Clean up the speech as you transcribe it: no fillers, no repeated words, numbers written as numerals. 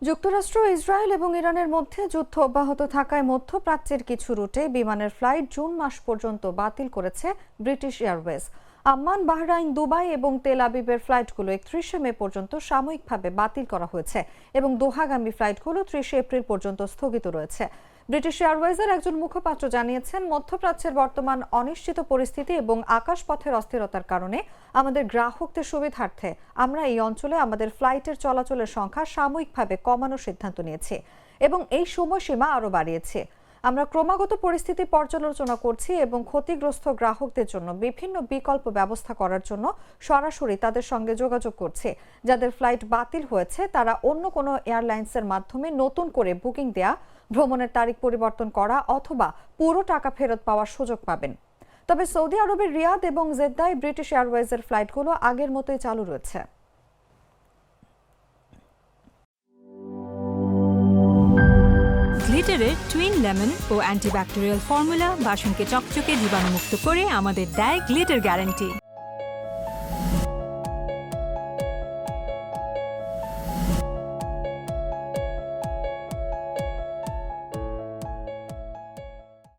যুক্তরাষ্ট্র, ইসরায়েল এবং ইরানের মধ্যে যুদ্ধ অব্যাহত থাকায় মধ্যপ্রাচ্যের কিছু রুটে বিমানের ফ্লাইট জুন মাস পর্যন্ত বাতিল করেছে British Airways. Amman, Bahrain, Dubai এবং তেল আবিবের ফ্লাইটগুলো 31শে মে পর্যন্ত সাময়িকভাবে বাতিল করা হয়েছে এবং দোহাগামী ফ্লাইটগুলো 30শে এপ্রিল পর্যন্ত স্থগিত রয়েছে। ব্রিটিশ এয়ারওয়েজের একজন মুখপাত্র জানিয়েছেন, মধ্যপ্রাচ্যের বর্তমান অনিশ্চিত পরিস্থিতি এবং আকাশপথের অস্থিরতার কারণে আমাদের গ্রাহকদের সুবিধার্থে আমরা এই অঞ্চলে আমাদের ফ্লাইটের চলাচলের সংখ্যা সাময়িকভাবে কমানোর সিদ্ধান্ত নিয়েছি এবং এই সময়সীমা আরও বাড়িয়েছি। আমরা ক্রমাগত পরিস্থিতি পর্যালোচনা করছি এবং ক্ষতিগ্রস্ত গ্রাহকদের জন্য বিভিন্ন বিকল্প ব্যবস্থা করার জন্য সরাসরি তাদের সঙ্গে যোগাযোগ করছি। যাদের ফ্লাইট বাতিল হয়েছে তারা অন্য কোনো এয়ারলাইন্সের মাধ্যমে নতুন করে বুকিং দেয়া, ভ্রমণের তারিখ পরিবর্তন করা অথবা পুরো টাকা ফেরত পাওয়ার সুযোগ পাবেন। তবে সৌদি আরবের রিয়াদ এবং জেদ্দায় ব্রিটিশ এয়ারওয়েজের ফ্লাইটগুলো আগের মতোই চালু রয়েছে। গ্লিটারের টুইন লেমন ও অ্যান্টিব্যাকটেরিয়াল ফর্মুলা বাসনকে চকচকে জীবাণুমুক্ত করে আমাদের দেয় গ্লিটার গ্যারান্টি।